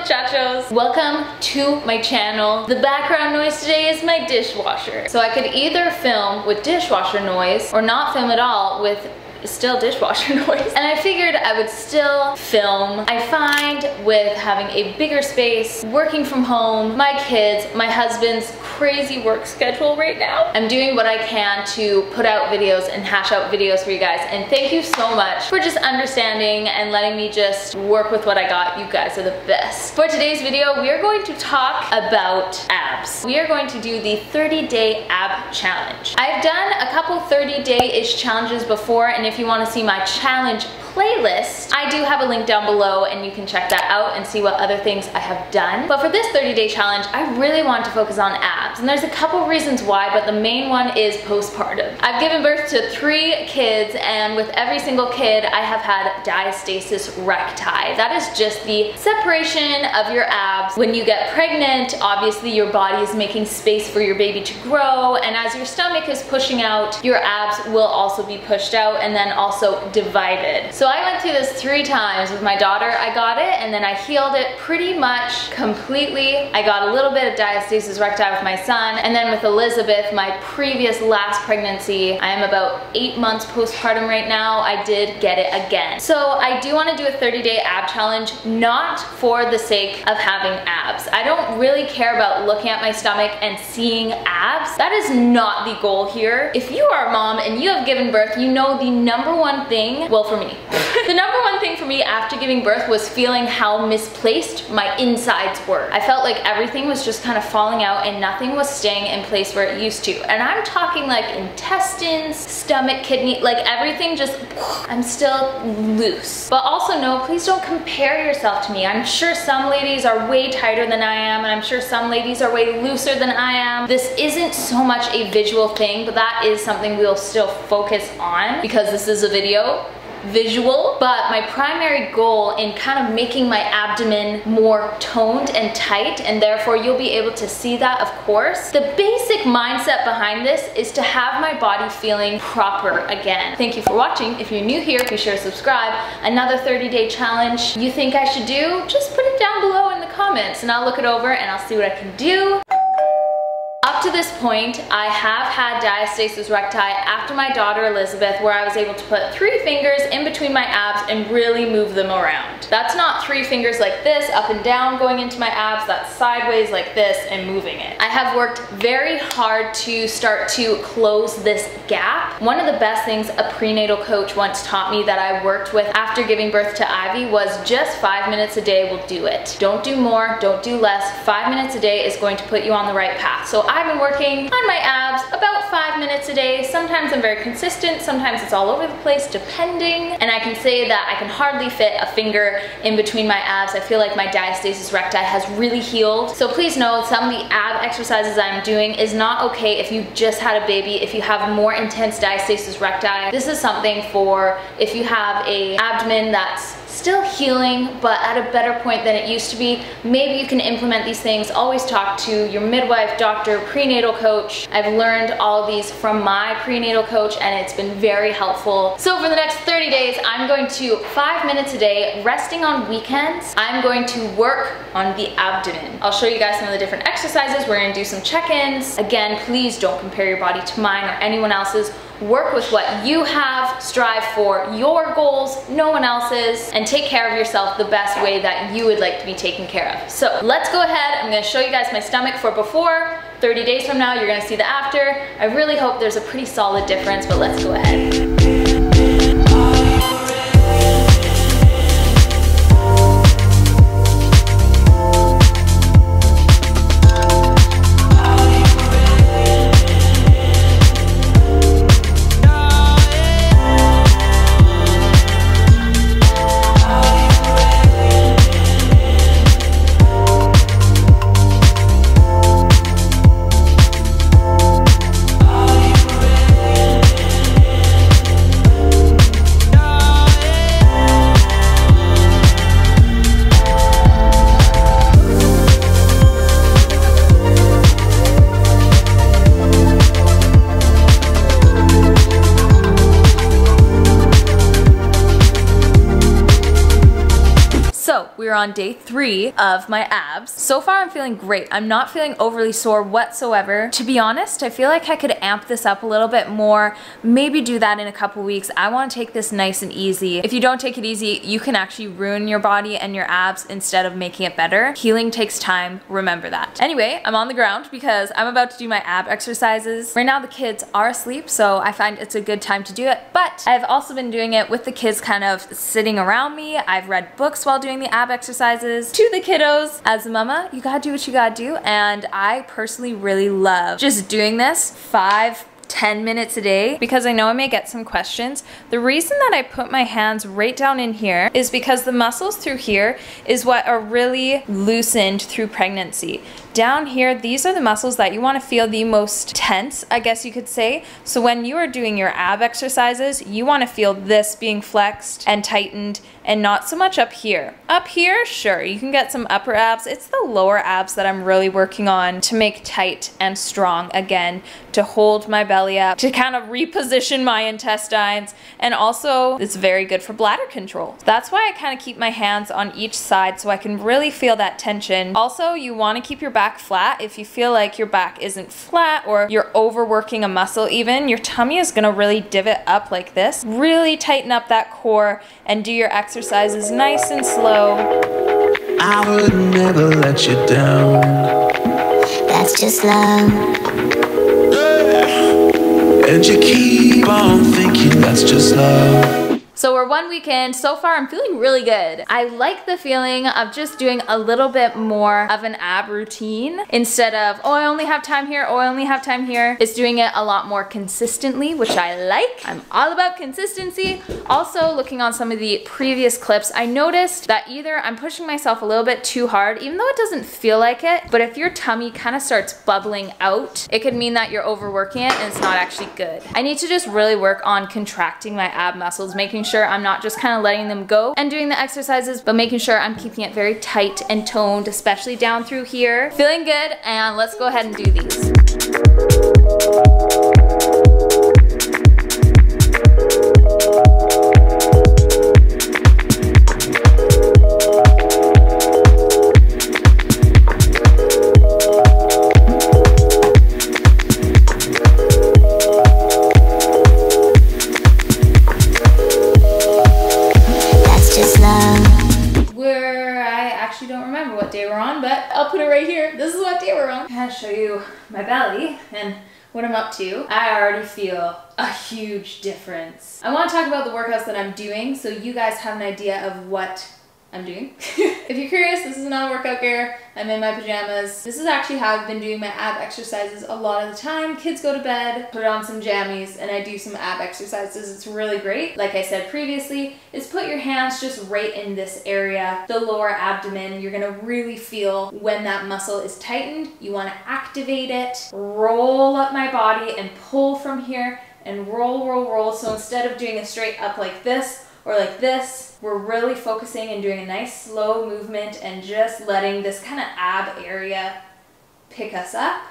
muchachos. Welcome to my channel. The background noise today is my dishwasher. So I could either film with dishwasher noise or not film at all with still dishwasher noise. And I figured I would still film. I find with having a bigger space, working from home, my kids, my husband's crazy work schedule right now, I'm doing what I can to put out videos and hash out videos for you guys. And thank you so much for just understanding and letting me just work with what I got. You guys are the best. For today's video, we are going to talk about abs. We are going to do the 30-day ab challenge. I've done a couple 30-day-ish challenges before, and if you want to see my challenge playlist, I do have a link down below and you can check that out and see what other things I have done. But for this 30-day challenge, I really want to focus on abs. And there's a couple reasons why, but the main one is postpartum. I've given birth to 3 kids, and with every single kid, I have had diastasis recti. That is just the separation of your abs. When you get pregnant, obviously your body is making space for your baby to grow, and as your stomach is pushing out, your abs will also be pushed out and then also divided. So I went through this 3 times. With my daughter, I got it, and then I healed it pretty much completely. I got a little bit of diastasis recti with my son, and then with Elizabeth, my previous last pregnancy, I am about 8 months postpartum right now, I did get it again. So I do want to do a 30-day ab challenge, not for the sake of having abs. I don't really care about looking at my stomach and seeing abs. That is not the goal here. If you are a mom and you have given birth, you know the number one thing, well, for me, the number one thing for me after giving birth was feeling how misplaced my insides were. I felt like everything was just kind of falling out and nothing was staying in place where it used to. And I'm talking like intestines, stomach, kidney, like everything just, I'm still loose. But also no, please don't compare yourself to me. I'm sure some ladies are way tighter than I am, and I'm sure some ladies are way looser than I am. This isn't so much a visual thing, but that is something we'll still focus on because this is a visual, but my primary goal in kind of making my abdomen more toned and tight, and therefore you'll be able to see that, of course. The basic mindset behind this is to have my body feeling proper again. Thank you for watching. If you're new here, be sure to subscribe. Another 30-day challenge you think I should do, just put it down below in the comments and I'll look it over and I'll see what I can do. Up to this point, I have had diastasis recti after my daughter Elizabeth, where I was able to put 3 fingers in between my abs and really move them around. That's not 3 fingers like this, up and down going into my abs, that's sideways like this and moving it. I have worked very hard to start to close this gap. One of the best things a prenatal coach once taught me that I worked with after giving birth to Ivy was just 5 minutes a day will do it. Don't do more, don't do less. 5 minutes a day is going to put you on the right path. So I've been working on my abs about 5 minutes a day. Sometimes I'm very consistent, sometimes it's all over the place depending, and I can say that I can hardly fit a finger in between my abs. I feel like my diastasis recti has really healed. So please know some of the ab exercises I'm doing is not okay if you just had a baby, if you have more intense diastasis recti. This is something for if you have an abdomen that's still healing but at a better point than it used to be. Maybe you can implement these things. Always talk to your midwife, doctor, prenatal coach. I've learned all of these from my prenatal coach and it's been very helpful. So for the next 30 days, I'm going to 5 minutes a day, resting on weekends. I'm going to work on the abdomen. I'll show you guys some of the different exercises. We're gonna do some check-ins. Again, please don't compare your body to mine or anyone else's. Work with what you have, strive for your goals, no one else's, and take care of yourself the best way that you would like to be taken care of. So let's go ahead. I'm gonna show you guys my stomach for before. 30 days from now, you're gonna see the after. I really hope there's a pretty solid difference, but let's go ahead. on day 3 of my abs. So far I'm feeling great. I'm not feeling overly sore whatsoever. To be honest, I feel like I could amp this up a little bit more, maybe do that in a couple weeks. I want to take this nice and easy. If you don't take it easy, you can actually ruin your body and your abs instead of making it better. Healing takes time, remember that. Anyway, I'm on the ground because I'm about to do my ab exercises. Right now the kids are asleep, so I find it's a good time to do it, but I've also been doing it with the kids kind of sitting around me. I've read books while doing the ab exercises to the kiddos. As a mama, you gotta do what you gotta do, and I personally really love just doing this 5-10 minutes a day because I know I may get some questions. The reason that I put my hands right down in here is because the muscles through here is what are really loosened through pregnancy. Down here, these are the muscles that you want to feel the most tense, I guess you could say. So when you are doing your ab exercises, you want to feel this being flexed and tightened and not so much up here. Up here, sure, you can get some upper abs. It's the lower abs that I'm really working on to make tight and strong again, to hold my belly up, to kind of reposition my intestines, and also it's very good for bladder control. That's why I kind of keep my hands on each side so I can really feel that tension. Also, you want to keep your back flat. If you feel like your back isn't flat or you're overworking a muscle even, your tummy is gonna really divot up like this. Really tighten up that core and do your exercises nice and slow. I would never let you down. That's just love. And you keep on thinking that's just love. So we're 1 week in. So far I'm feeling really good. I like the feeling of just doing a little bit more of an ab routine instead of, oh, I only have time here, oh, I only have time here. It's doing it a lot more consistently, which I like. I'm all about consistency. Also, looking on some of the previous clips, I noticed that either I'm pushing myself a little bit too hard, even though it doesn't feel like it, but if your tummy kind of starts bubbling out, it could mean that you're overworking it and it's not actually good. I need to just really work on contracting my ab muscles, making sure I'm not just kind of letting them go and doing the exercises, but making sure I'm keeping it very tight and toned, especially down through here. Feeling good, and let's go ahead and do these. I'll put it right here. This is what day we're on. I'm gonna show you my belly and what I'm up to. I already feel a huge difference. I want to talk about the workouts that I'm doing so you guys have an idea of what I'm doing. If you're curious, this is not workout gear. I'm in my pajamas. This is actually how I've been doing my ab exercises a lot of the time. Kids go to bed, put on some jammies, and I do some ab exercises. It's really great. Like I said previously, is put your hands just right in this area, the lower abdomen. You're gonna really feel when that muscle is tightened. You wanna activate it, roll up my body and pull from here and roll, roll, roll. So instead of doing a straight up like this, or like this, we're really focusing and doing a nice slow movement and just letting this kind of ab area pick us up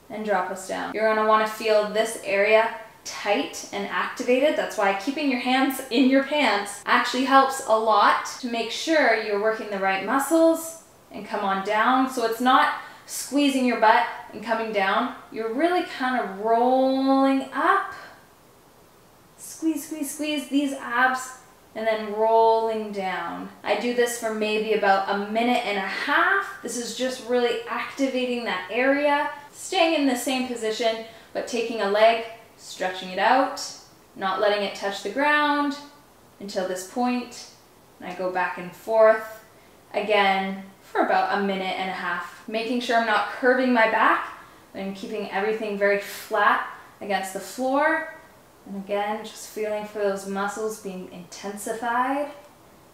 and drop us down. You're gonna wanna feel this area tight and activated. That's why keeping your hands in your pants actually helps a lot to make sure you're working the right muscles and come on down. So it's not squeezing your butt and coming down. You're really kind of rolling up. Squeeze, squeeze, squeeze these abs and then rolling down. I do this for maybe about 1.5 minutes. This is just really activating that area, staying in the same position, but taking a leg, stretching it out, not letting it touch the ground until this point. And I go back and forth again for about 1.5 minutes, making sure I'm not curving my back and keeping everything very flat against the floor. And again, just feeling for those muscles being intensified.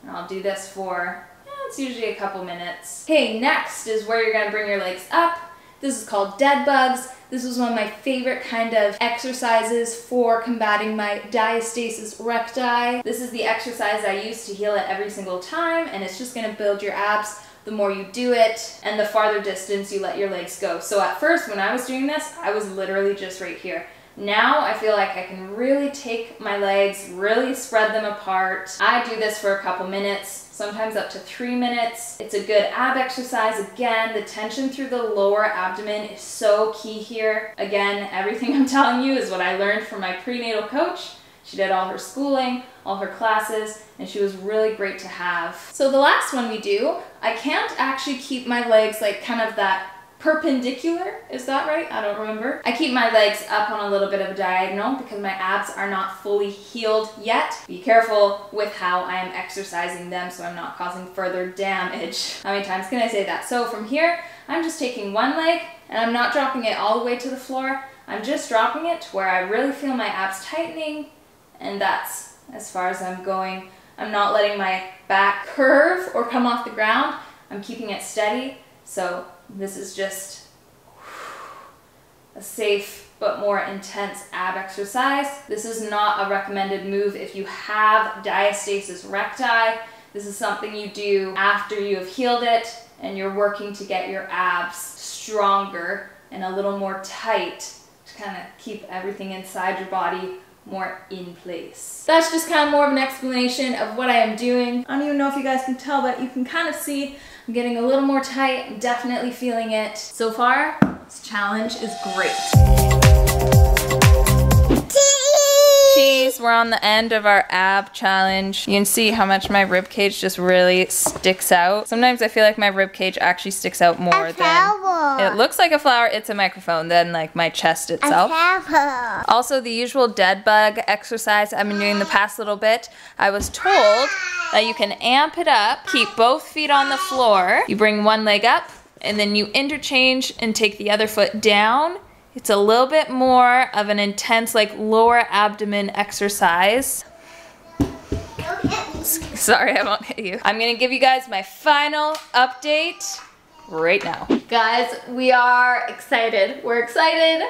And I'll do this for, it's usually a couple minutes. Okay, next is where you're gonna bring your legs up. This is called dead bugs. This was one of my favorite kind of exercises for combating my Diastasis Recti. This is the exercise I use to heal it every single time, and it's just gonna build your abs the more you do it and the farther distance you let your legs go. So at first when I was doing this, I was literally just right here. Now I feel like I can really take my legs, really spread them apart. I do this for a couple minutes, sometimes up to 3 minutes. It's a good ab exercise. Again, the tension through the lower abdomen is so key here. Again, everything I'm telling you is what I learned from my prenatal coach. She did all her schooling, all her classes, and she was really great to have. So the last one we do, I can't actually keep my legs like kind of that perpendicular, is that right? I don't remember. I keep my legs up on a little bit of a diagonal because my abs are not fully healed yet. Be careful with how I am exercising them so I'm not causing further damage. How many times can I say that? So from here, I'm just taking one leg and I'm not dropping it all the way to the floor. I'm just dropping it to where I really feel my abs tightening, and that's as far as I'm going. I'm not letting my back curve or come off the ground. I'm keeping it steady. So this is just a safe but more intense ab exercise. This is not a recommended move if you have diastasis recti. This is something you do after you have healed it and you're working to get your abs stronger and a little more tight to kind of keep everything inside your body more in place. That's just kind of more of an explanation of what I am doing. I don't even know if you guys can tell, but you can kind of see I'm getting a little more tight. I'm definitely feeling it. So far, this challenge is great. Cheese, we're on the end of our ab challenge. You can see how much my rib cage just really sticks out. Sometimes I feel like my rib cage actually sticks out more than it looks like a flower. It's a microphone than like my chest itself. Also, the usual dead bug exercise I've been doing the past little bit. I was told that you can amp it up, keep both feet on the floor. You bring one leg up and then you interchange and take the other foot down. It's a little bit more of an intense, like lower abdomen exercise. Sorry, I won't hit you. I'm gonna give you guys my final update right now. Guys, we are excited. We're excited.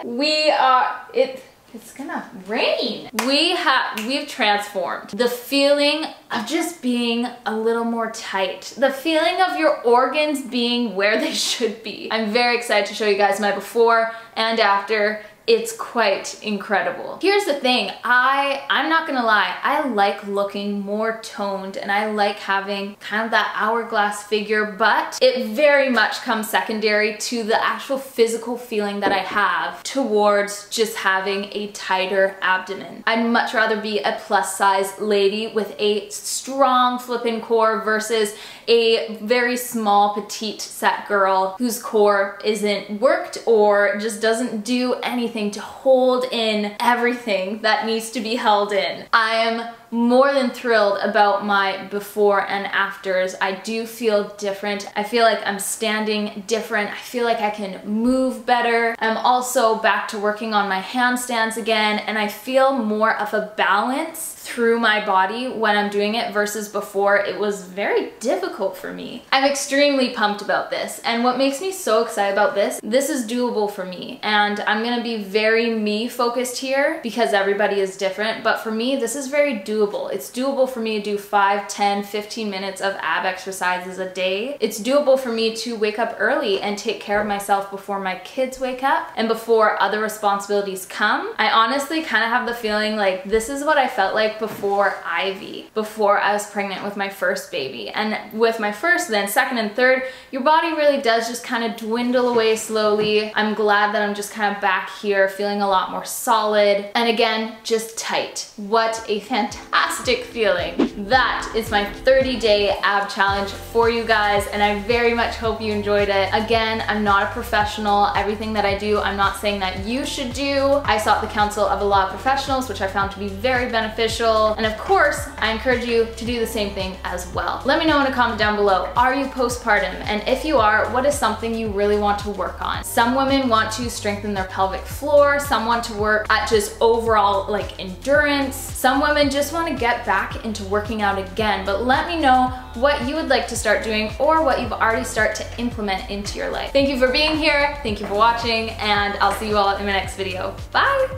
It's gonna rain. We've transformed. The feeling of just being a little more tight. The feeling of your organs being where they should be. I'm very excited to show you guys my before and after. It's quite incredible. Here's the thing, I'm not gonna lie, I like looking more toned and I like having kind of that hourglass figure, but it very much comes secondary to the actual physical feeling that I have towards just having a tighter abdomen. I'd much rather be a plus size lady with a strong flippin' core versus a very small petite set girl whose core isn't worked or just doesn't do anything to hold in everything that needs to be held in. I am more than thrilled about my before and afters. I do feel different. I feel like I'm standing different. I feel like I can move better. I'm also back to working on my handstands again, and I feel more of a balance through my body when I'm doing it versus before. It was very difficult for me. I'm extremely pumped about this, and what makes me so excited about this is doable for me, and I'm gonna be very me focused here because everybody is different, but for me this is very doable. It's doable for me to do 5, 10, 15 minutes of ab exercises a day. It's doable for me to wake up early and take care of myself before my kids wake up and before other responsibilities come. I honestly kind of have the feeling like this is what I felt like before Ivy, before I was pregnant with my first baby. And with my first, then second and third, your body really does just kind of dwindle away slowly. I'm glad that I'm just kind of back here feeling a lot more solid and again, just tight. What a fantastic feeling. That is my 30-day ab challenge for you guys, and I very much hope you enjoyed it. Again, I'm not a professional. Everything that I do, I'm not saying that you should do. I sought the counsel of a lot of professionals, which I found to be very beneficial. And of course, I encourage you to do the same thing as well. Let me know in a comment down below, are you postpartum? And if you are, what is something you really want to work on? Some women want to strengthen their pelvic floor. Some want to work at just overall like endurance. Some women just want to get back into working out again, but let me know what you would like to start doing or what you've already started to implement into your life. Thank you for being here. Thank you for watching, and I'll see you all in my next video. Bye!